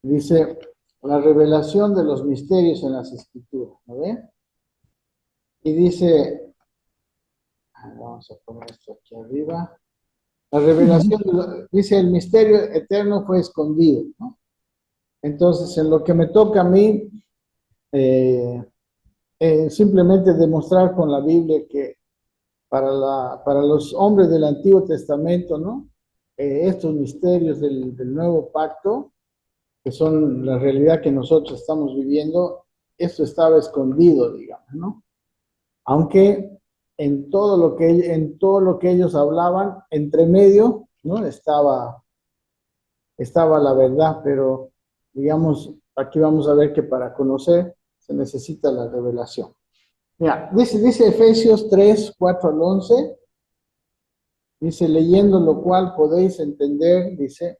Dice, la revelación de los misterios en las Escrituras, ¿no ve? Y dice, vamos a poner esto aquí arriba, la revelación, dice, el misterio eterno fue escondido, ¿no? Entonces, en lo que me toca a mí, eh, simplemente demostrar con la Biblia que para los hombres del Antiguo Testamento, ¿no? Estos misterios del nuevo pacto, que son la realidad que nosotros estamos viviendo, esto estaba escondido, digamos, ¿no? Aunque en todo lo que ellos hablaban, entre medio, ¿no? Estaba la verdad, pero digamos, aquí vamos a ver que para conocer se necesita la revelación. Mira, dice Efesios 3, 4 al 11, dice, leyendo lo cual podéis entender, dice,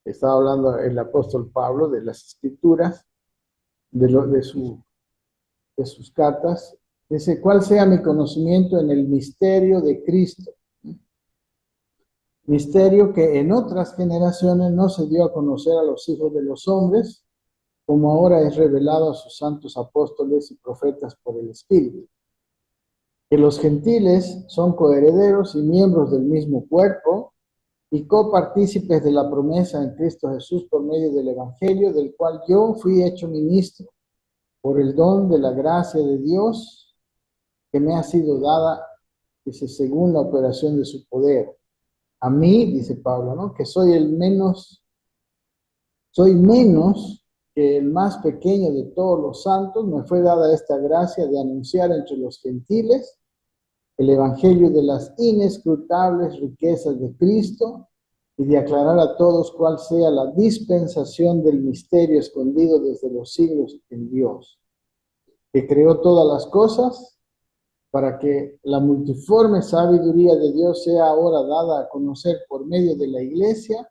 estaba hablando el apóstol Pablo de las escrituras, de sus cartas, dice, cuál sea mi conocimiento en el misterio de Cristo, misterio que en otras generaciones no se dio a conocer a los hijos de los hombres, como ahora es revelado a sus santos apóstoles y profetas por el Espíritu, que los gentiles son coherederos y miembros del mismo cuerpo y copartícipes de la promesa en Cristo Jesús por medio del Evangelio, del cual yo fui hecho ministro por el don de la gracia de Dios que me ha sido dada, dice, según la operación de su poder. A mí, dice Pablo, ¿no? Que soy menos que el más pequeño de todos los santos, me fue dada esta gracia de anunciar entre los gentiles el evangelio de las inescrutables riquezas de Cristo y de aclarar a todos cuál sea la dispensación del misterio escondido desde los siglos en Dios, que creó todas las cosas para que la multiforme sabiduría de Dios sea ahora dada a conocer por medio de la iglesia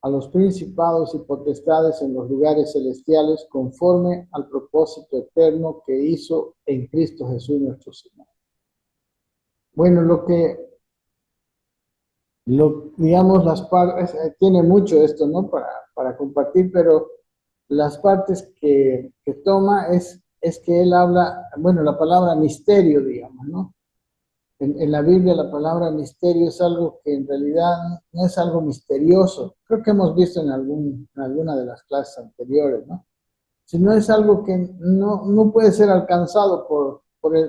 a los principados y potestades en los lugares celestiales conforme al propósito eterno que hizo en Cristo Jesús nuestro Señor. Bueno, digamos, las partes, tiene mucho esto, ¿no? Para compartir, pero las partes que toma es que él habla, bueno, la palabra misterio, digamos, ¿no? En la Biblia la palabra misterio es algo que en realidad no es algo misterioso. Creo que hemos visto en alguna de las clases anteriores, ¿no? Sino es algo que no puede ser alcanzado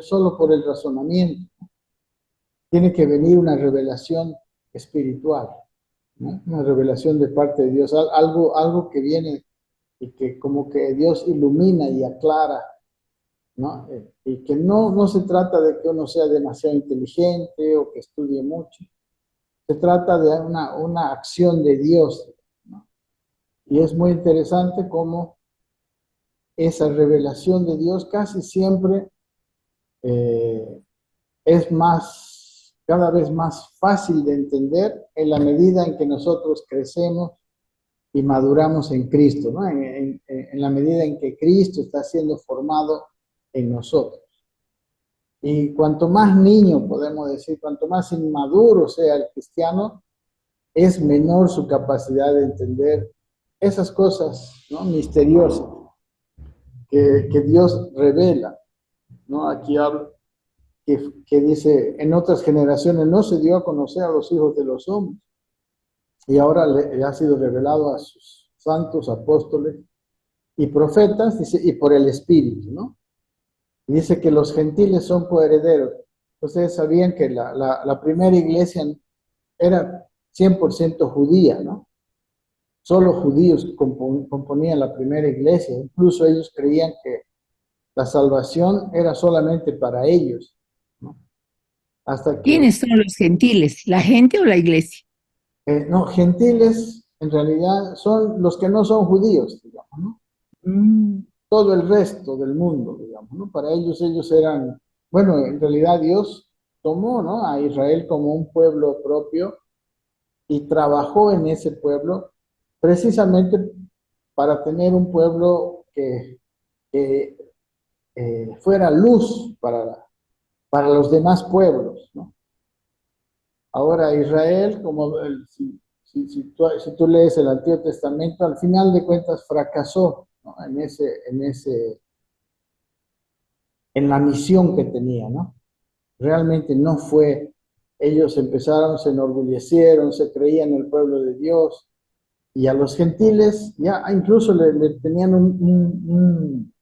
solo por el razonamiento. Tiene que venir una revelación espiritual, ¿no? Una revelación de parte de Dios, algo que viene y que como que Dios ilumina y aclara, ¿no? Y que no se trata de que uno sea demasiado inteligente o que estudie mucho, se trata de una acción de Dios, ¿no? Y es muy interesante cómo esa revelación de Dios casi siempre eh, es cada vez más fácil de entender en la medida en que nosotros crecemos y maduramos en Cristo, ¿no? En la medida en que Cristo está siendo formado en nosotros. Y cuanto más niño, podemos decir, cuanto más inmaduro sea el cristiano, es menor su capacidad de entender esas cosas, ¿no? Misteriosas que Dios revela, ¿no? Aquí hablo que dice, en otras generaciones no se dio a conocer a los hijos de los hombres, y ahora le ha sido revelado a sus santos apóstoles y profetas, dice, y por el Espíritu, ¿no? Y dice que los gentiles son coherederos. Ustedes sabían que la primera iglesia era 100% judía, ¿no? Solo judíos componían la primera iglesia. Incluso ellos creían que la salvación era solamente para ellos, ¿no? Hasta que, ¿Quiénes son los gentiles? ¿La gente o la iglesia? no, gentiles en realidad son los que no son judíos, digamos, ¿no? Mm. Todo el resto del mundo, digamos, ¿no? Para ellos eran, bueno, en realidad Dios tomó, ¿no? A Israel como un pueblo propio y trabajó en ese pueblo precisamente para tener un pueblo que fuera luz para los demás pueblos, ¿no? Ahora Israel, como Si tú lees el Antiguo Testamento, al final de cuentas fracasó, ¿no? En la misión que tenía, ¿no? Realmente no fue, ellos empezaron, se enorgullecieron, se creían el pueblo de Dios, y a los gentiles ya incluso le tenían un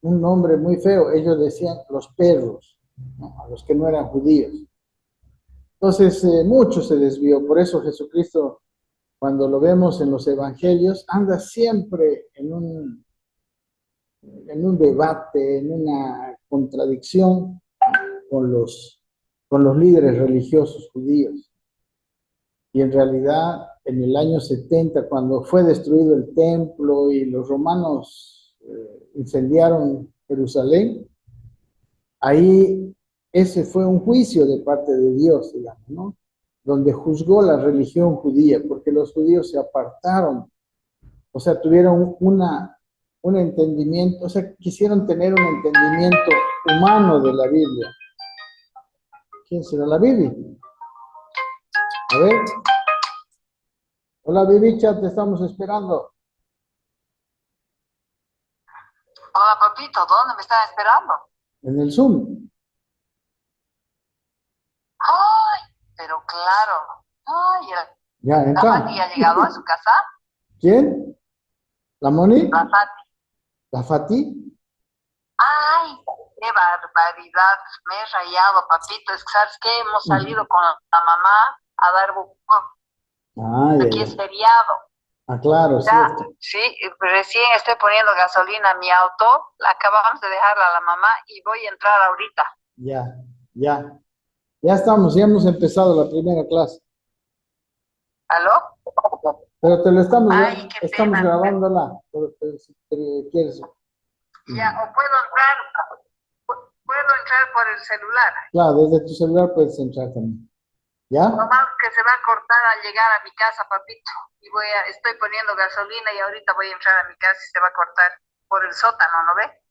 nombre muy feo, ellos decían los perros, ¿no? A los que no eran judíos. Entonces, mucho se desvió, por eso Jesucristo, cuando lo vemos en los evangelios, anda siempre en un debate, en una contradicción con los líderes religiosos judíos. Y en realidad, en el año 70, cuando fue destruido el templo y los romanos incendiaron Jerusalén, ahí ese fue un juicio de parte de Dios, digamos, ¿no? Donde juzgó la religión judía, porque los judíos se apartaron, o sea, tuvieron un entendimiento, o sea, quisieron tener un entendimiento humano de la Biblia. ¿Quién será la Biblia? A ver. Hola, Vivicha, te estamos esperando. Hola, papito, ¿dónde me están esperando? En el Zoom. Ay, pero claro. Ay, Ya, ¿la entra. Fati ha llegado a su casa? ¿Quién? ¿La Moni? La Fati. ¿La Fati? Ay, qué barbaridad. Me he rayado, papito. Es que, ¿sabes qué? Hemos salido con la mamá a dar buco. Ah, ya, Aquí ya. es feriado. Ah, claro, Ya, cierto. sí, recién estoy poniendo gasolina a mi auto. La acabamos de dejarla a la mamá y voy a entrar ahorita. Ya, ya. Ya estamos, ya hemos empezado la primera clase. ¿Aló? Pero te lo Ay, qué estamos pena. grabándola. Si quieres. Ya, o puedo entrar por el celular. Claro, desde tu celular puedes entrar también. ¿Ya? Nomás que se va a cortar al llegar a mi casa, papito. Y estoy poniendo gasolina y ahorita voy a entrar a mi casa y se va a cortar por el sótano, ¿no ve?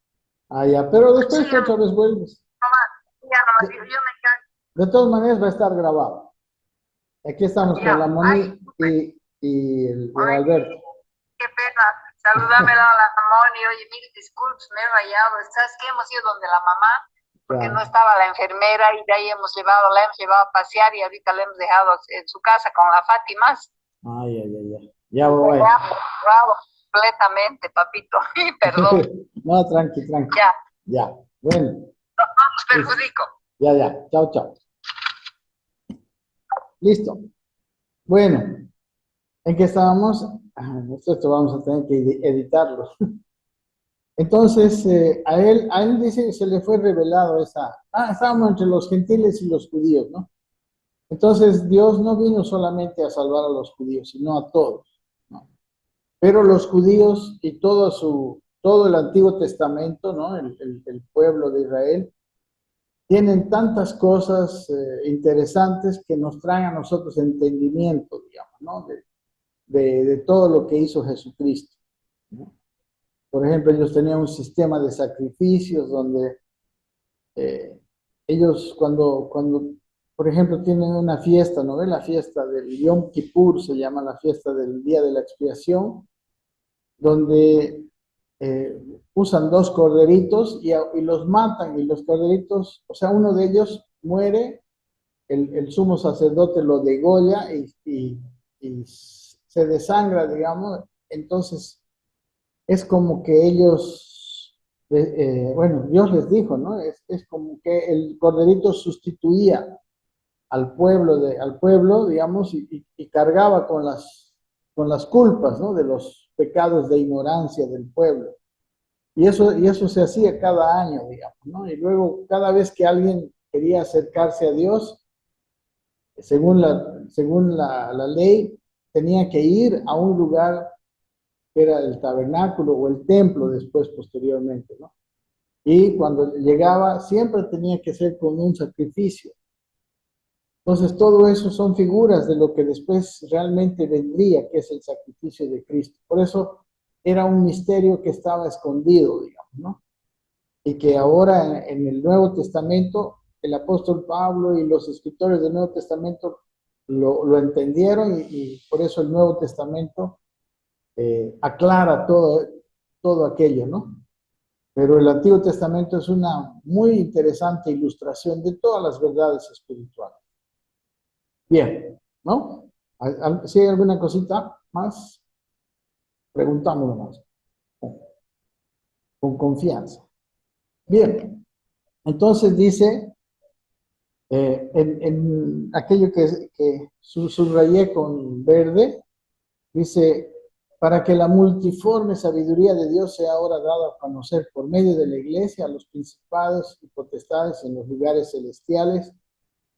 Ah, ya. Pero después Sí, tú otra vez vuelves. nomás, ya nomás, yo me encargo. De todas maneras va a estar grabado. Aquí estamos con la Ya, ay, Moni y el ay, Alberto. qué pena. Saludame a la Moni, oye, mil disculpas, me he rayado. ¿Sabes qué? Hemos ido donde la mamá, porque no Ya. estaba la enfermera y de ahí la hemos llevado a pasear y ahorita la hemos dejado en su casa con la Fátima. Ay, ay, ay, ay. Ya voy. Bravo, completamente, papito. Y perdón, No, tranqui, tranqui. ya, Ya. Bueno, nos listo. perjudico. Ya, ya. Chao, chao. Listo. Bueno, ¿en qué estábamos? Esto vamos a tener que editarlo. Entonces, a él dice, se le fue revelado estábamos entre los gentiles y los judíos, ¿no? Entonces, Dios no vino solamente a salvar a los judíos, sino a todos, ¿no? Pero los judíos y todo el Antiguo Testamento, ¿no? El pueblo de Israel, tienen tantas cosas interesantes que nos traen a nosotros entendimiento, digamos, ¿no? De todo lo que hizo Jesucristo, ¿no? Por ejemplo, ellos tenían un sistema de sacrificios donde eh, ellos cuando, por ejemplo, tienen una fiesta, ¿no ven? La fiesta del Yom Kippur, se llama la fiesta del Día de la Expiación, donde usan dos corderitos y los matan, y los corderitos, o sea, uno de ellos muere, el sumo sacerdote lo degolla y se desangra, digamos, entonces es como que ellos, bueno, Dios les dijo, ¿no? Es como que el corderito sustituía al pueblo, digamos, y cargaba con las culpas, ¿no? De los pecados de ignorancia del pueblo. Y eso se hacía cada año, digamos, ¿no? Y luego, cada vez que alguien quería acercarse a Dios, según la ley, tenía que ir a un lugar que era el tabernáculo o el templo después, posteriormente, ¿no? Y cuando llegaba, siempre tenía que ser con un sacrificio. Entonces, todo eso son figuras de lo que después realmente vendría, que es el sacrificio de Cristo. Por eso era un misterio que estaba escondido, digamos, ¿no? Y que ahora en el Nuevo Testamento, el apóstol Pablo y los escritores del Nuevo Testamento lo entendieron y por eso el Nuevo Testamento aclara todo aquello, ¿no? Pero el Antiguo Testamento es una muy interesante ilustración de todas las verdades espirituales. Bien, ¿no? Si hay alguna cosita más, preguntámoslo más, con confianza. Bien, entonces dice, en aquello que subrayé con verde, dice, para que la multiforme sabiduría de Dios sea ahora dada a conocer por medio de la iglesia a los principados y potestades en los lugares celestiales,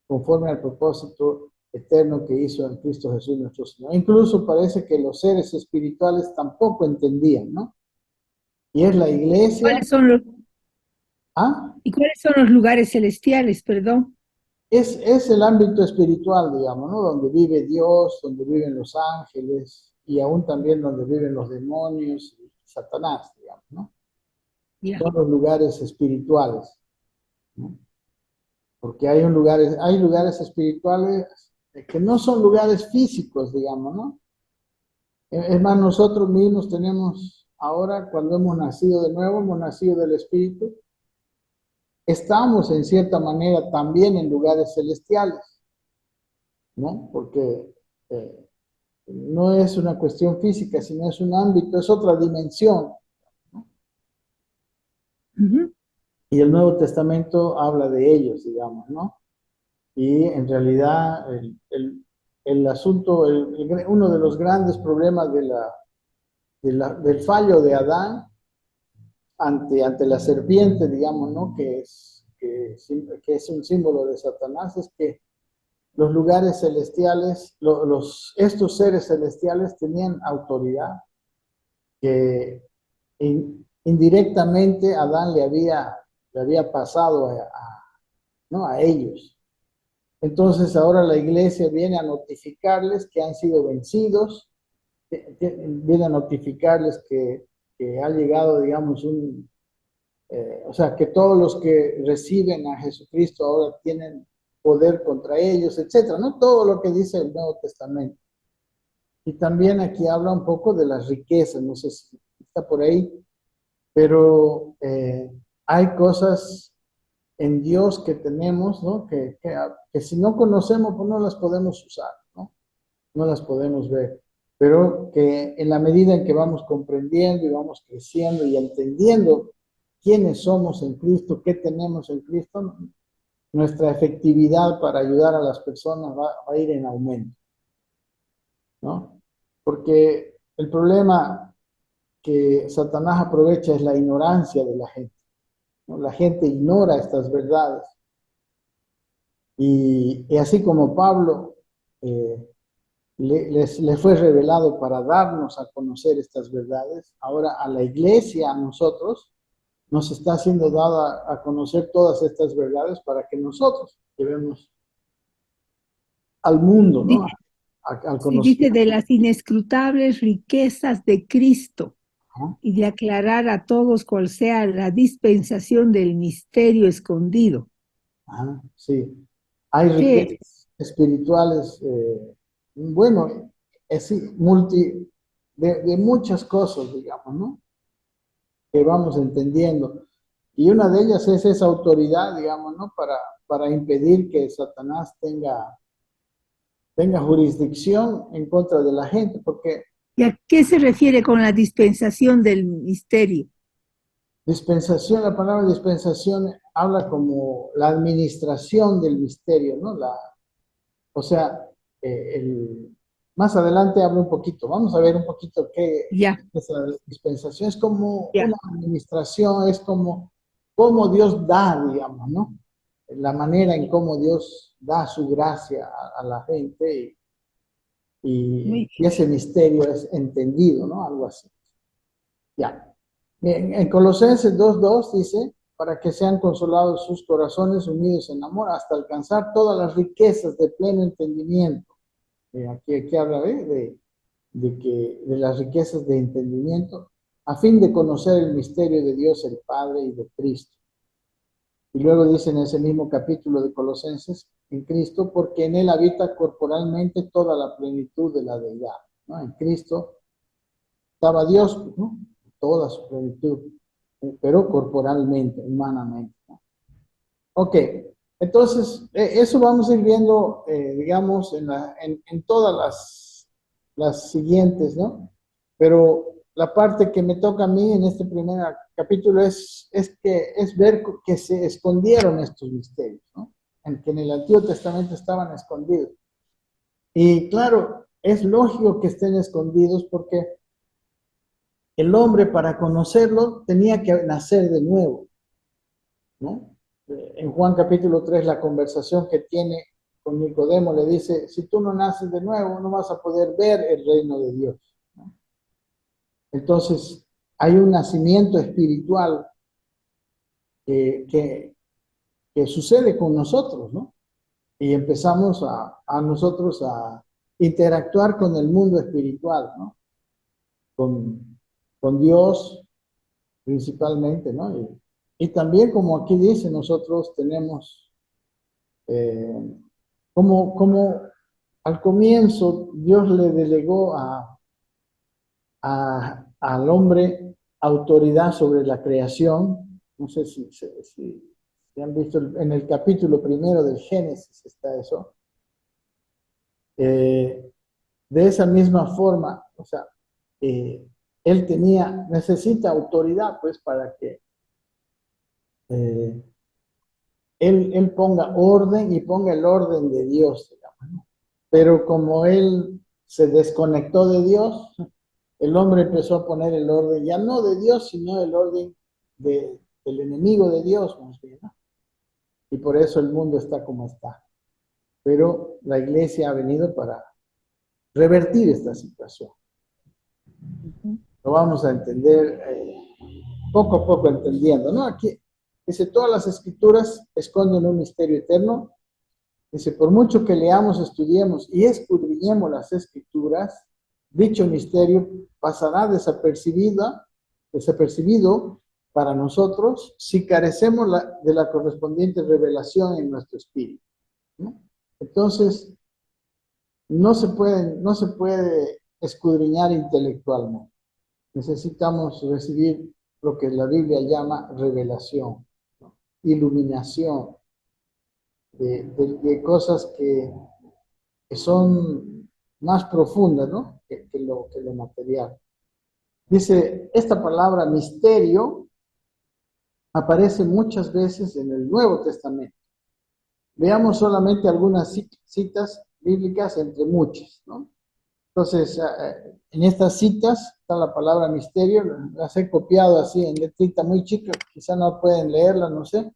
conforme al propósito eterno que hizo en Cristo Jesús nuestro Señor. Incluso parece que los seres espirituales tampoco entendían, ¿no? Y es la iglesia. ¿Cuáles son los, ¿Ah? ¿Y cuáles son los lugares celestiales, perdón? Es el ámbito espiritual, digamos, ¿no? Donde vive Dios, donde viven los ángeles y aún también donde viven los demonios y Satanás, digamos, ¿no? Ya. Son los lugares espirituales, ¿no? Porque hay lugares espirituales que no son lugares físicos, digamos, ¿no? Es más, nosotros mismos tenemos ahora, cuando hemos nacido de nuevo, hemos nacido del Espíritu, estamos en cierta manera también en lugares celestiales, ¿no? Porque no es una cuestión física, sino es un ámbito, es otra dimensión, ¿no? Ujú. Y el Nuevo Testamento habla de ellos, digamos, ¿no? Y en realidad el asunto, uno de los grandes problemas del fallo de Adán ante la serpiente, digamos, ¿no? Que es un símbolo de Satanás, es que los lugares celestiales, estos seres celestiales tenían autoridad que indirectamente Adán le había pasado ¿no? a ellos. Entonces ahora la iglesia viene a notificarles que han sido vencidos, viene a notificarles que ha llegado, digamos, o sea, que todos los que reciben a Jesucristo ahora tienen poder contra ellos, etcétera, ¿no? Todo lo que dice el Nuevo Testamento. Y también aquí habla un poco de las riquezas, no sé si está por ahí, pero hay cosas en Dios que tenemos, ¿no? Que si no conocemos, pues no las podemos usar, ¿no? No las podemos ver. Pero que en la medida en que vamos comprendiendo y vamos creciendo y entendiendo quiénes somos en Cristo, qué tenemos en Cristo, nuestra efectividad para ayudar a las personas va a ir en aumento, ¿no? Porque el problema que Satanás aprovecha es la ignorancia de la gente, ¿no? La gente ignora estas verdades. Y así como Pablo le fue revelado para darnos a conocer estas verdades, ahora a la iglesia, a nosotros, nos está siendo dada a conocer todas estas verdades para que nosotros llevemos al mundo, ¿no? Dice, Al sí, dice conocimiento. de las inescrutables riquezas de Cristo ¿No? y de aclarar a todos cuál sea la dispensación del misterio escondido. Ajá, sí. Hay ¿Qué? riquezas espirituales, bueno, es de muchas cosas, digamos, ¿no? Que vamos entendiendo. Y una de ellas es esa autoridad, digamos, ¿no? Para impedir que Satanás tenga jurisdicción en contra de la gente, porque ¿Y a qué se refiere con la dispensación del misterio? dispensación, la palabra dispensación habla como la administración del misterio, ¿no? O sea, más adelante hablo un poquito, vamos a ver un poquito qué Ya, es esa dispensación. Es como ya. una administración, es como cómo Dios da, digamos, ¿no? La manera en cómo Dios da su gracia a la gente Muy y ese misterio es entendido, ¿no? Algo así. Ya. Bien, en Colosenses 2:2 dice, para que sean consolados sus corazones unidos en amor hasta alcanzar todas las riquezas de pleno entendimiento. Aquí habla de las riquezas de entendimiento, a fin de conocer el misterio de Dios el Padre y de Cristo. Y luego dice en ese mismo capítulo de Colosenses, en Cristo, porque en él habita corporalmente toda la plenitud de la deidad, ¿no? En Cristo estaba Dios, pues, ¿no? Toda su plenitud, pero corporalmente, humanamente, ¿no? Ok, entonces, eso vamos a ir viendo, digamos, en todas las siguientes, ¿no? Pero la parte que me toca a mí en este primer capítulo es ver que se escondieron estos misterios, ¿no? En que en el Antiguo Testamento estaban escondidos. Y claro, es lógico que estén escondidos porque el hombre para conocerlo tenía que nacer de nuevo, ¿no? En Juan capítulo 3, la conversación que tiene con Nicodemo le dice, si tú no naces de nuevo, no vas a poder ver el reino de Dios, ¿no? Entonces, hay un nacimiento espiritual que sucede con nosotros, ¿no? Y empezamos a nosotros a interactuar con el mundo espiritual, ¿no? Con Dios principalmente, ¿no? Y también, como aquí dice, nosotros tenemos, eh, como al comienzo Dios le delegó al hombre autoridad sobre la creación. No sé si han visto en el capítulo primero del Génesis está eso. De esa misma forma, o sea, él necesita autoridad pues para que eh, él ponga orden y ponga el orden de Dios, digamos, ¿no? Pero como él se desconectó de Dios, el hombre empezó a poner el orden, ya no de Dios, sino el orden del enemigo de Dios, más bien, ¿no? Y por eso el mundo está como está. Pero la iglesia ha venido para revertir esta situación. Lo vamos a entender poco a poco entendiendo, ¿no? Aquí dice, todas las escrituras esconden un misterio eterno. Dice, por mucho que leamos, estudiemos y escudriñemos las escrituras, dicho misterio pasará desapercibido para nosotros si carecemos de la correspondiente revelación en nuestro espíritu, ¿no? Entonces, no se puede escudriñar intelectualmente. Necesitamos recibir lo que la Biblia llama revelación, ¿no? Iluminación de cosas que son más profundas, ¿no? Que lo material. Dice, esta palabra misterio aparece muchas veces en el Nuevo Testamento. Veamos solamente algunas citas bíblicas entre muchas, ¿no? Entonces, en estas citas está la palabra misterio, las he copiado así en letrita muy chica, quizá no pueden leerla, no sé.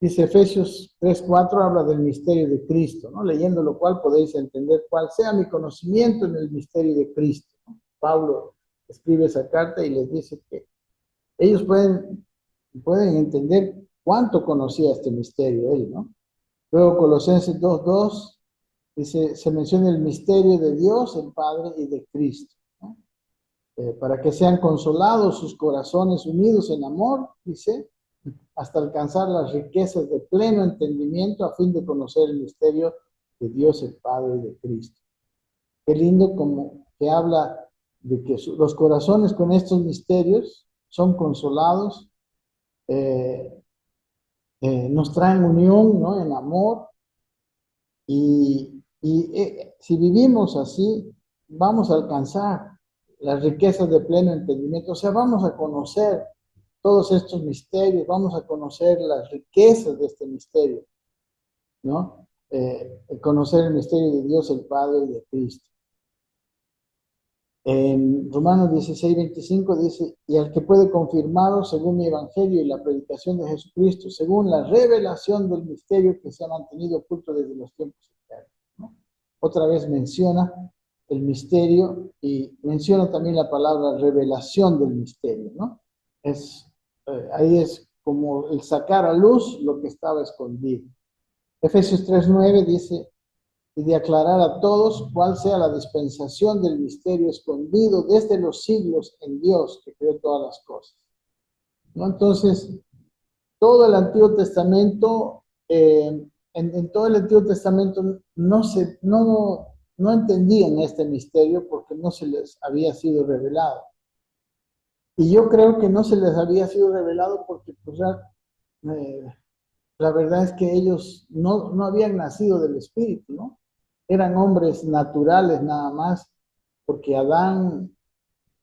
Dice Efesios 3:4, habla del misterio de Cristo, ¿no? Leyendo lo cual podéis entender cuál sea mi conocimiento en el misterio de Cristo, ¿no? Pablo escribe esa carta y les dice que ellos pueden entender cuánto conocía este misterio él, ¿no? Luego Colosenses 2:2 dice, se menciona el misterio de Dios, el Padre y de Cristo, ¿no? Para que sean consolados sus corazones unidos en amor, dice, hasta alcanzar las riquezas de pleno entendimiento a fin de conocer el misterio de Dios el Padre y de Cristo. Qué lindo como que habla de que los corazones con estos misterios son consolados, nos traen unión, ¿no? En amor y si vivimos así, vamos a alcanzar las riquezas de pleno entendimiento, o sea, vamos a conocer todos estos misterios, vamos a conocer las riquezas de este misterio, ¿no? Conocer el misterio de Dios el Padre y de Cristo. En Romanos 16:25 dice, y al que puede confirmado según mi evangelio y la predicación de Jesucristo, según la revelación del misterio que se ha mantenido oculto desde los tiempos eternos, ¿no? Otra vez menciona el misterio y menciona también la palabra revelación del misterio, ¿no? Ahí es como el sacar a luz lo que estaba escondido. Efesios 3:9 dice, y de aclarar a todos cuál sea la dispensación del misterio escondido desde los siglos en Dios que creó todas las cosas, ¿no? Entonces, todo el Antiguo Testamento en todo el Antiguo Testamento no entendían este misterio porque no se les había sido revelado. Y yo creo que no se les había sido revelado porque pues, eh, la verdad es que ellos no habían nacido del Espíritu, ¿no? Eran hombres naturales nada más, porque Adán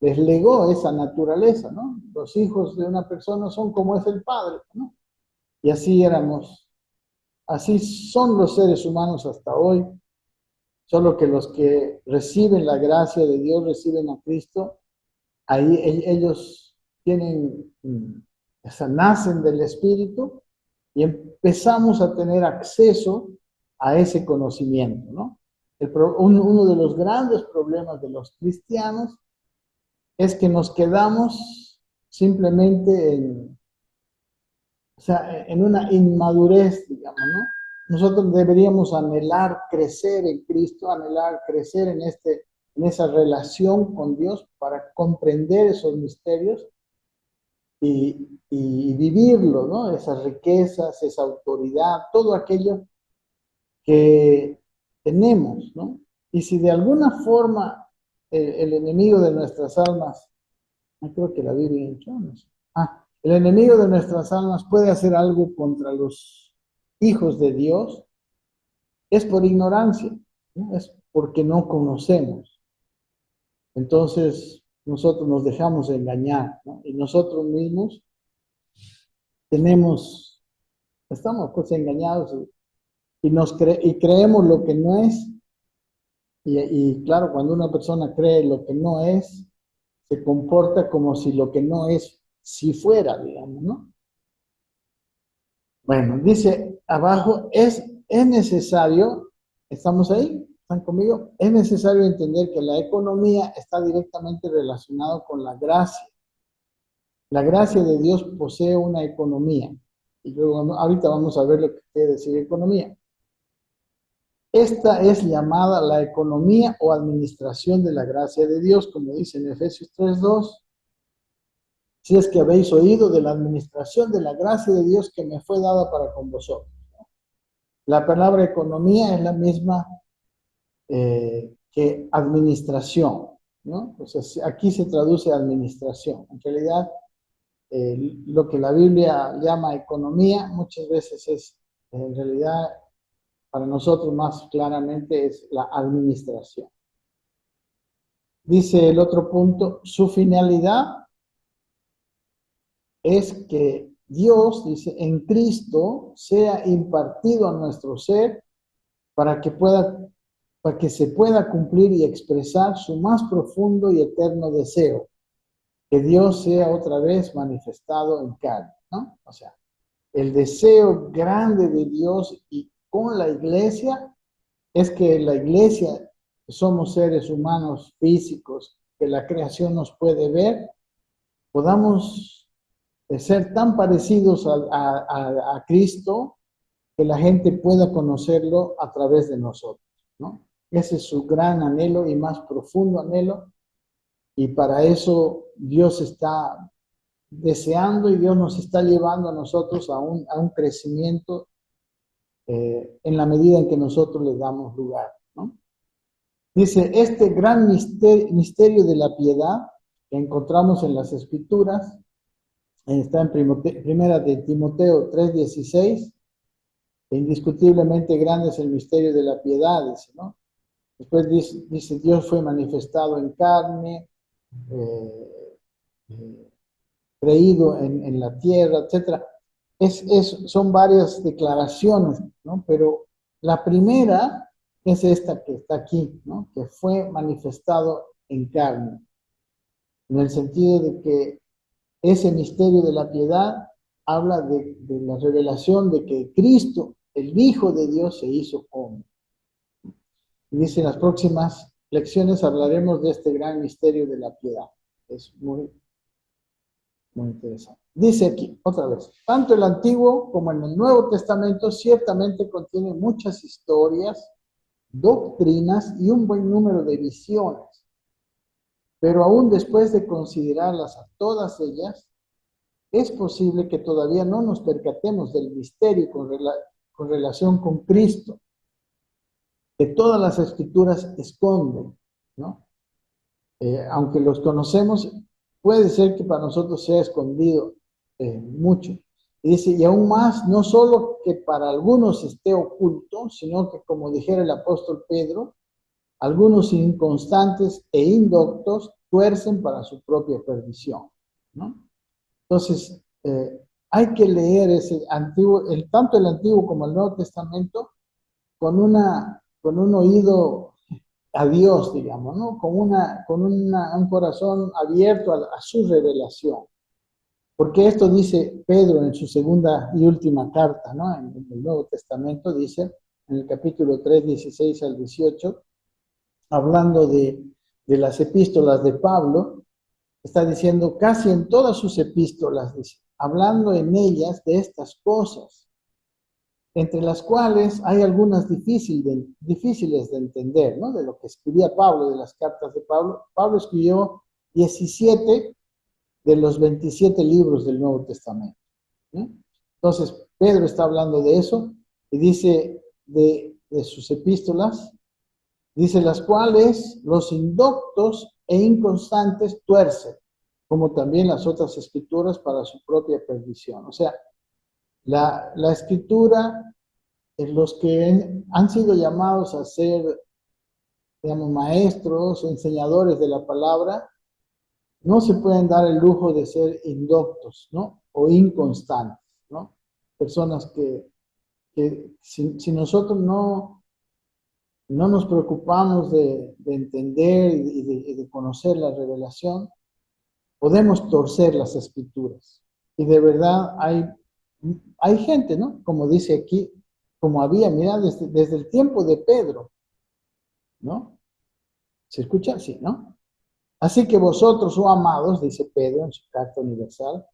les legó esa naturaleza, ¿no? Los hijos de una persona son como es el padre, ¿no? Y así son los seres humanos hasta hoy, solo que los que reciben la gracia de Dios, reciben a Cristo, ahí ellos tienen, o sea, nacen del Espíritu y empezamos a tener acceso a ese conocimiento, ¿no? Uno de los grandes problemas de los cristianos es que nos quedamos simplemente o sea, en una inmadurez, digamos, ¿no? Nosotros deberíamos anhelar crecer en Cristo, anhelar crecer en esa relación con Dios para comprender esos misterios y vivirlo, ¿no? Esas riquezas, esa autoridad, todo aquello que tenemos, ¿no? Y si de alguna forma el enemigo de nuestras almas, no creo que la Biblia entró, no sé. El enemigo de nuestras almas puede hacer algo contra los hijos de Dios, es por ignorancia, ¿no? Es porque no conocemos. Entonces, nosotros nos dejamos engañar, ¿no? Y nosotros mismos estamos pues engañados y creemos lo que no es. Y claro, cuando una persona cree lo que no es, se comporta como si lo que no es, si fuera, digamos, ¿no? Bueno, dice abajo, es necesario, ¿estamos ahí? ¿Están conmigo? Es necesario entender que la economía está directamente relacionada con la gracia. La gracia de Dios posee una economía. Y luego, ahorita vamos a ver lo que quiere decir economía. Esta es llamada la economía o administración de la gracia de Dios, como dice en Efesios 3:2. Si es que habéis oído de la administración de la gracia de Dios que me fue dada para con vosotros. La palabra economía es la misma que administración, ¿no? O sea, aquí se traduce administración. En realidad, lo que la Biblia llama economía muchas veces es, en realidad, para nosotros más claramente es la administración. Dice el otro punto, su finalidad es que Dios, dice, en Cristo sea impartido a nuestro ser para que se pueda cumplir y expresar su más profundo y eterno deseo, que Dios sea otra vez manifestado en carne, ¿no? O sea, el deseo grande de Dios y con la iglesia es que la iglesia, que somos seres humanos físicos, que la creación nos puede ver, podamos ser tan parecidos a Cristo que la gente pueda conocerlo a través de nosotros, ¿no? Ese es su gran anhelo y más profundo anhelo, y para eso Dios está deseando y Dios nos está llevando a nosotros a un crecimiento en la medida en que nosotros le damos lugar, ¿no? Dice, este gran misterio de la piedad que encontramos en las Escrituras, está en primera de Timoteo 3:16, indiscutiblemente grande es el misterio de la piedad, dice, ¿no? Después dice Dios fue manifestado en carne, eh, eh, creído en la tierra, etc. Son varias declaraciones, ¿no? Pero la primera es esta que está aquí, ¿no? Que fue manifestado en carne, en el sentido de que ese misterio de la piedad habla de la revelación de que Cristo, el Hijo de Dios, se hizo hombre. Y dice, en las próximas lecciones hablaremos de este gran misterio de la piedad. Es muy, muy interesante. Dice aquí, otra vez, tanto el Antiguo como en el Nuevo Testamento ciertamente contiene muchas historias, doctrinas y un buen número de visiones. Pero aún después de considerarlas a todas ellas, es posible que todavía no nos percatemos del misterio con con relación con Cristo, que todas las escrituras esconden, ¿no? Aunque los conocemos, puede ser que para nosotros sea escondido mucho. Y dice, y aún más, no solo que para algunos esté oculto, sino que, como dijera el apóstol Pedro, algunos inconstantes e indoctos tuercen para su propia perdición, ¿no? Entonces, hay que leer ese antiguo, tanto el Antiguo como el Nuevo Testamento con un oído a Dios, digamos, ¿no? Un corazón abierto a su revelación. Porque esto dice Pedro en su segunda y última carta, ¿no? En el Nuevo Testamento dice, en el capítulo 3, 16 al 18, hablando de las epístolas de Pablo, está diciendo casi en todas sus epístolas, dice, hablando en ellas de estas cosas, entre las cuales hay algunas difíciles de entender, ¿no? De lo que escribía Pablo, de las cartas de Pablo. Pablo escribió 17 de los 27 libros del Nuevo Testamento, ¿no? Entonces, Pedro está hablando de eso y dice de sus epístolas, dice las cuales los indoctos e inconstantes tuercen, como también las otras escrituras para su propia perdición. O sea, la escritura, los que han sido llamados a ser, digamos, maestros o enseñadores de la palabra, no se pueden dar el lujo de ser indoctos, ¿no? O inconstantes, ¿no? Personas que si nosotros no nos preocupamos de entender y de conocer la revelación, podemos torcer las escrituras. Y de verdad hay gente, ¿no? Como dice aquí, como había, mira, desde el tiempo de Pedro, ¿no? ¿Se escucha? Sí, ¿no? Así que vosotros, oh amados, dice Pedro en su carta universal,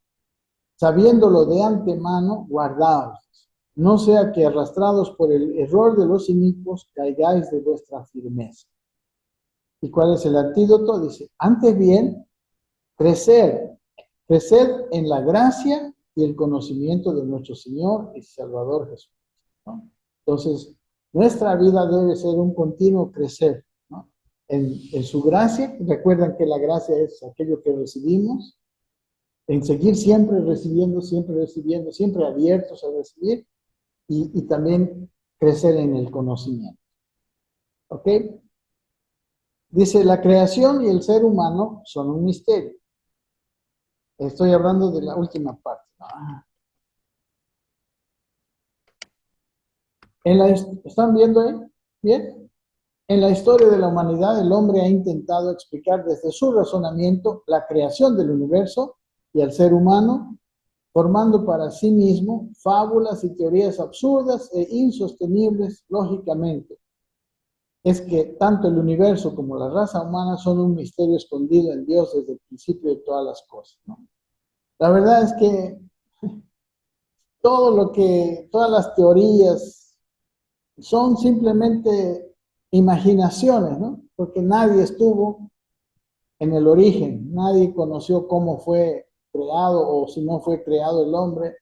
sabiéndolo de antemano, guardaos, no sea que arrastrados por el error de los inicuos caigáis de vuestra firmeza. ¿Y cuál es el antídoto? Dice, antes bien, crecer en la gracia y el conocimiento de nuestro Señor y Salvador Jesús, ¿no? Entonces, nuestra vida debe ser un continuo crecer, ¿no? En su gracia. Recuerdan que la gracia es aquello que recibimos, en seguir siempre recibiendo, siempre abiertos a recibir y también crecer en el conocimiento. ¿Ok? Dice, la creación y el ser humano son un misterio. Estoy hablando de la última parte. ¿Están viendo ahí? ¿Bien? En la historia de la humanidad, el hombre ha intentado explicar desde su razonamiento la creación del universo y al ser humano, formando para sí mismo fábulas y teorías absurdas e insostenibles lógicamente. Es que tanto el universo como la raza humana son un misterio escondido en Dios desde el principio de todas las cosas, ¿no? La verdad es que todas las teorías son simplemente imaginaciones, ¿no? Porque nadie estuvo en el origen, nadie conoció cómo fue creado o si no fue creado el hombre.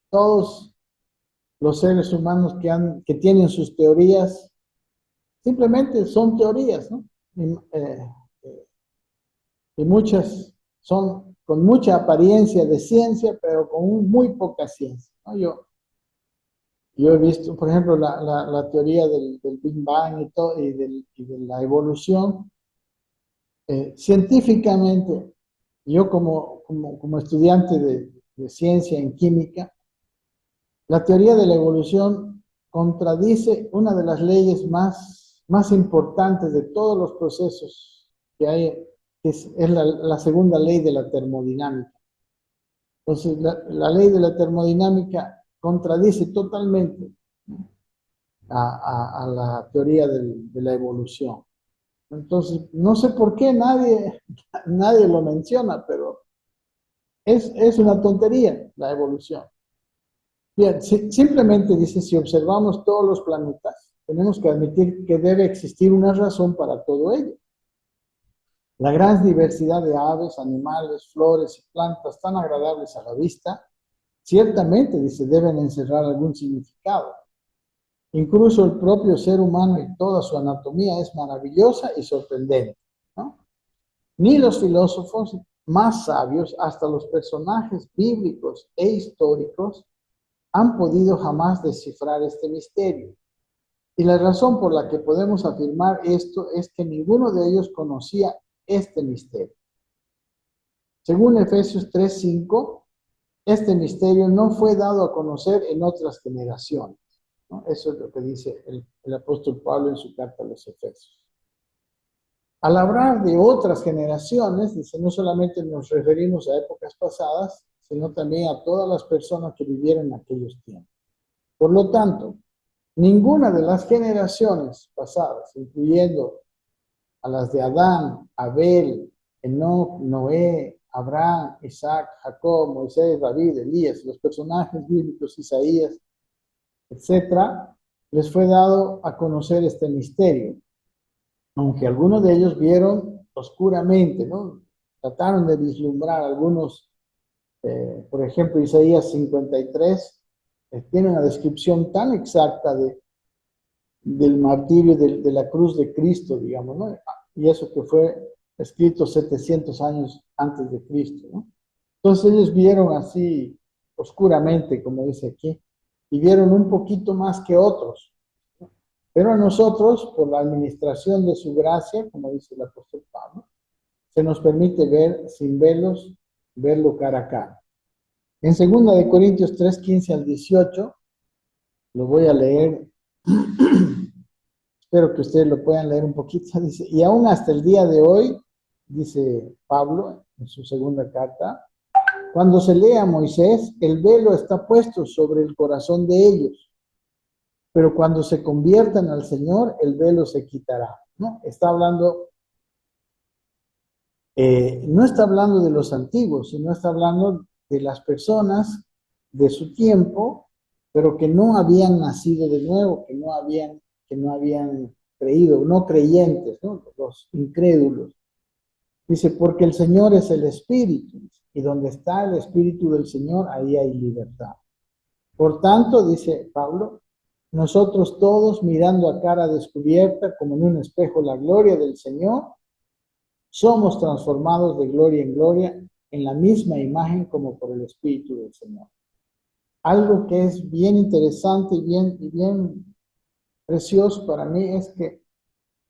Todos los seres humanos que tienen sus teorías simplemente son teorías, ¿no? Y muchas son con mucha apariencia de ciencia, pero con muy poca ciencia, ¿no? Yo he visto, por ejemplo, la teoría del Big Bang y, todo, y de la evolución. Científicamente, yo como estudiante de ciencia en química, la teoría de la evolución contradice una de las leyes más importantes de todos los procesos que hay, que es la segunda ley de la termodinámica. Entonces, la ley de la termodinámica contradice totalmente, ¿no? a la teoría de la evolución. Entonces, no sé por qué nadie lo menciona, pero es una tontería la evolución. Bien, simplemente dice, si observamos todos los planetas, tenemos que admitir que debe existir una razón para todo ello. La gran diversidad de aves, animales, flores y plantas tan agradables a la vista, ciertamente, dice, deben encerrar algún significado. Incluso el propio ser humano y toda su anatomía es maravillosa y sorprendente, ¿no? Ni los filósofos más sabios, hasta los personajes bíblicos e históricos, han podido jamás descifrar este misterio. Y la razón por la que podemos afirmar esto es que ninguno de ellos conocía este misterio. Según Efesios 3:5, este misterio no fue dado a conocer en otras generaciones, ¿no? Eso es lo que dice el apóstol Pablo en su carta a los Efesios. Al hablar de otras generaciones, dice, no solamente nos referimos a épocas pasadas, sino también a todas las personas que vivieron en aquellos tiempos. Por lo tanto, ninguna de las generaciones pasadas, incluyendo a las de Adán, Abel, Enoc, Noé, Abraham, Isaac, Jacob, Moisés, David, Elías, los personajes bíblicos, Isaías, etcétera, les fue dado a conocer este misterio. Aunque algunos de ellos vieron oscuramente, ¿no? Trataron de vislumbrar algunos, por ejemplo, Isaías 53, tiene una descripción tan exacta del martirio de la cruz de Cristo, digamos, ¿no? Y eso que fue escrito 700 años antes de Cristo, ¿no? Entonces ellos vieron así oscuramente, como dice aquí, y vieron un poquito más que otros. Pero a nosotros, por la administración de su gracia, como dice el apóstol Pablo, se nos permite ver sin velos, verlo cara a cara. En 2 Corintios 3:15 al 18, lo voy a leer, espero que ustedes lo puedan leer un poquito, dice, y aún hasta el día de hoy, dice Pablo en su segunda carta, cuando se lee a Moisés, el velo está puesto sobre el corazón de ellos, pero cuando se conviertan al Señor, el velo se quitará, ¿no? Está hablando, no está hablando de los antiguos, sino está hablando de las personas de su tiempo, pero que no habían nacido de nuevo, que no habían creído, no creyentes, ¿no? Los incrédulos. Dice, porque el Señor es el Espíritu, y donde está el Espíritu del Señor, ahí hay libertad. Por tanto, dice Pablo, nosotros todos mirando a cara descubierta como en un espejo la gloria del Señor, somos transformados de gloria en gloria en la misma imagen como por el Espíritu del Señor. Algo que es bien interesante y bien precioso para mí es que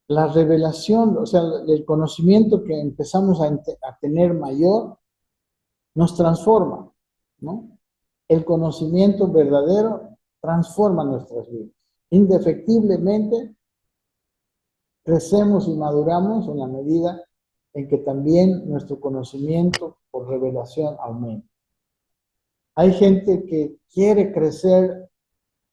la revelación, o sea, el conocimiento que empezamos a tener mayor, nos transforma, ¿no? El conocimiento verdadero transforma nuestras vidas. Indefectiblemente, crecemos y maduramos en la medida en que también nuestro conocimiento por revelación aumenta. Hay gente que quiere crecer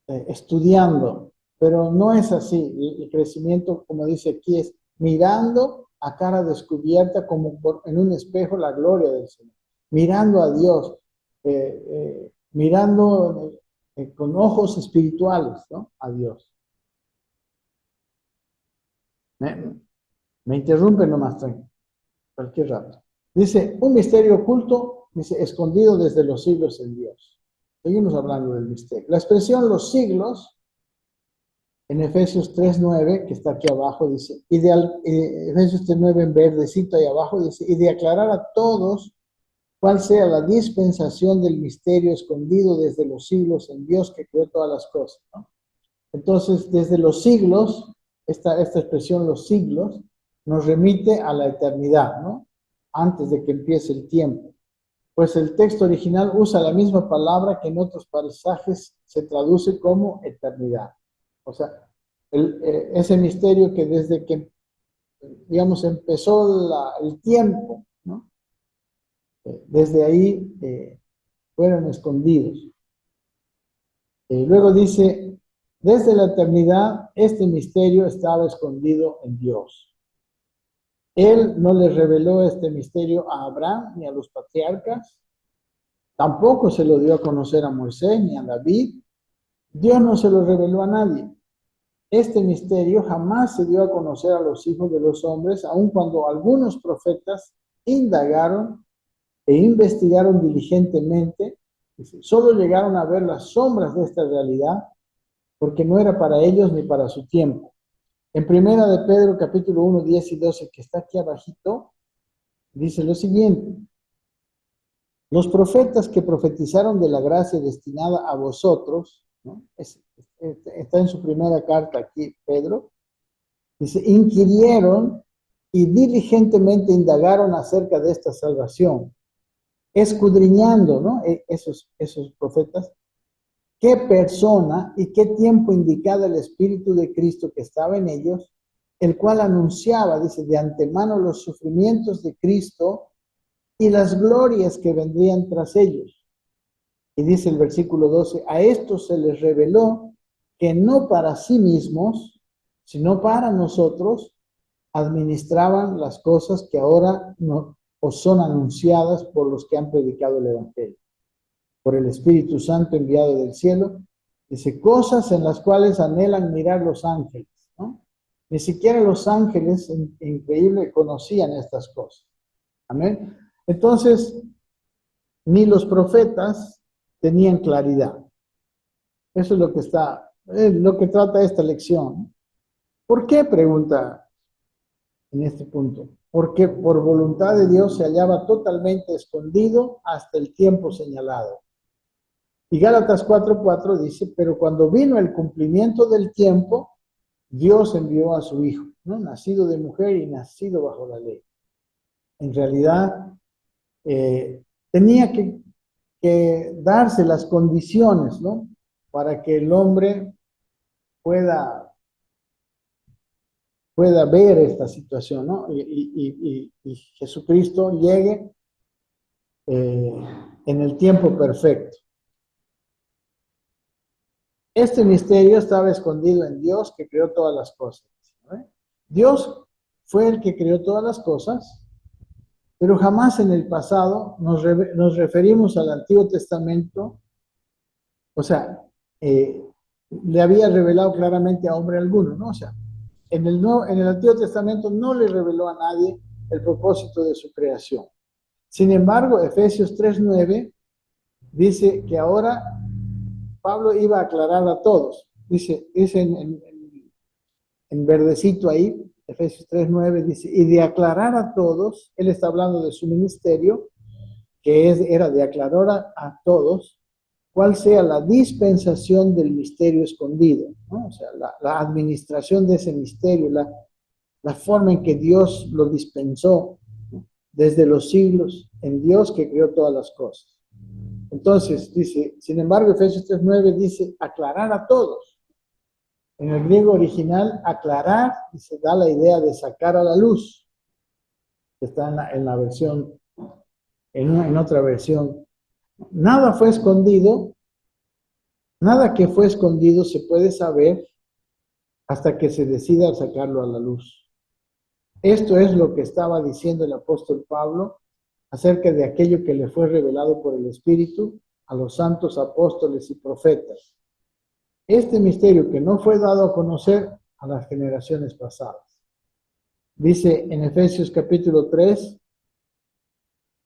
estudiando, pero no es así. El crecimiento, como dice aquí, es mirando a cara descubierta como en un espejo la gloria del Señor, mirando a Dios, mirando con ojos espirituales, ¿no? A Dios. Me interrumpe nomás, cualquier rato. Dice, un misterio oculto, dice, escondido desde los siglos en Dios. Seguimos hablando del misterio. La expresión los siglos, en Efesios 3:9, que está aquí abajo, dice, Efesios 3:9 en verdecito ahí abajo, dice, y de aclarar a todos cuál sea la dispensación del misterio escondido desde los siglos en Dios que creó todas las cosas, ¿no? Entonces, desde los siglos, esta expresión, los siglos, nos remite a la eternidad, ¿no? Antes de que empiece el tiempo. Pues el texto original usa la misma palabra que en otros pasajes se traduce como eternidad. O sea, ese misterio que desde que, digamos, empezó el tiempo, ¿no? Desde ahí fueron escondidos. Luego dice, desde la eternidad, este misterio estaba escondido en Dios. Él no le reveló este misterio a Abraham ni a los patriarcas, tampoco se lo dio a conocer a Moisés ni a David. Dios no se lo reveló a nadie. Este misterio jamás se dio a conocer a los hijos de los hombres, aun cuando algunos profetas indagaron e investigaron diligentemente, solo llegaron a ver las sombras de esta realidad, porque no era para ellos ni para su tiempo. En primera de Pedro, capítulo 1, 10 y 12, que está aquí abajito, dice lo siguiente: los profetas que profetizaron de la gracia destinada a vosotros, ¿no? Está en su primera carta aquí, Pedro, dice, inquirieron y diligentemente indagaron acerca de esta salvación, escudriñando, ¿no? Esos profetas, qué persona y qué tiempo indicaba el Espíritu de Cristo que estaba en ellos, el cual anunciaba, dice, de antemano los sufrimientos de Cristo y las glorias que vendrían tras ellos. Y dice el versículo 12, a estos se les reveló que no para sí mismos, sino para nosotros, administraban las cosas que ahora os son anunciadas por los que han predicado el Evangelio. Por el Espíritu Santo enviado del cielo, dice, cosas en las cuales anhelan mirar los ángeles, ¿no? Ni siquiera los ángeles, increíble, conocían estas cosas. Amén. Entonces, ni los profetas tenían claridad. Eso es lo que trata esta lección. ¿Por qué? Pregunta en este punto. Porque por voluntad de Dios se hallaba totalmente escondido hasta el tiempo señalado. Y Gálatas 4:4 dice, pero cuando vino el cumplimiento del tiempo, Dios envió a su Hijo, ¿no? Nacido de mujer y nacido bajo la ley. En realidad, tenía que darse las condiciones, ¿no? Para que el hombre pueda ver esta situación, ¿no? Y Jesucristo llegue en el tiempo perfecto. Este misterio estaba escondido en Dios que creó todas las cosas, ¿no? Dios fue el que creó todas las cosas, pero jamás en el pasado nos referimos al Antiguo Testamento, o sea, le había revelado claramente a hombre alguno, ¿no? O sea, en el Antiguo Testamento no le reveló a nadie el propósito de su creación. Sin embargo, Efesios 3:9 dice que ahora Pablo iba a aclarar a todos. Dice en verdecito ahí, Efesios 3:9 dice, y de aclarar a todos, él está hablando de su ministerio, que era de aclarar a todos cuál sea la dispensación del misterio escondido, ¿no? O sea, la administración de ese misterio, la forma en que Dios lo dispensó, ¿no? Desde los siglos, en Dios que creó todas las cosas. Entonces, dice, sin embargo, Efesios 3:9 dice, aclarar a todos. En el griego original, aclarar, se da la idea de sacar a la luz, que está en la versión, en otra versión. Nada fue escondido, nada que fue escondido se puede saber hasta que se decida sacarlo a la luz. Esto es lo que estaba diciendo el apóstol Pablo acerca de aquello que le fue revelado por el Espíritu a los santos apóstoles y profetas. Este misterio que no fue dado a conocer a las generaciones pasadas. Dice en Efesios capítulo 3,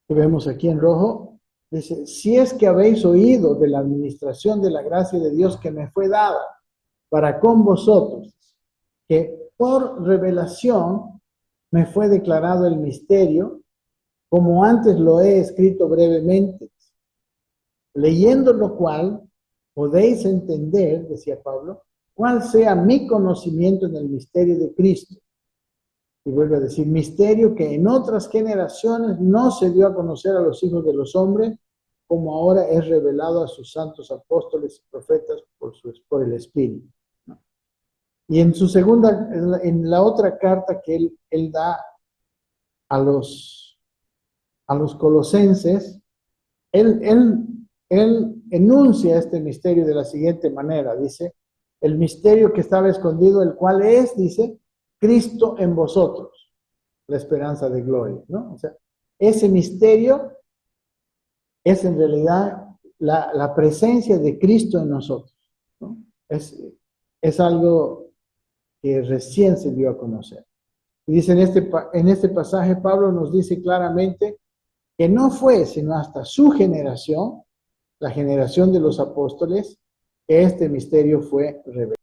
que vemos aquí en rojo, dice, si es que habéis oído de la administración de la gracia de Dios que me fue dada para con vosotros, que por revelación me fue declarado el misterio, como antes lo he escrito brevemente, leyendo lo cual podéis entender, decía Pablo, cuál sea mi conocimiento en el misterio de Cristo. Y vuelve a decir, misterio que en otras generaciones no se dio a conocer a los hijos de los hombres, como ahora es revelado a sus santos apóstoles y profetas por el Espíritu, ¿no? Y en la otra carta que él da a los colosenses, él enuncia este misterio de la siguiente manera, dice, el misterio que estaba escondido, el cual es, dice, Cristo en vosotros, la esperanza de gloria, ¿no? O sea, ese misterio es en realidad la presencia de Cristo en nosotros, ¿no? Es algo que recién se dio a conocer. Y dice en este pasaje, Pablo nos dice claramente que no fue sino hasta su generación, la generación de los apóstoles, este misterio fue revelado.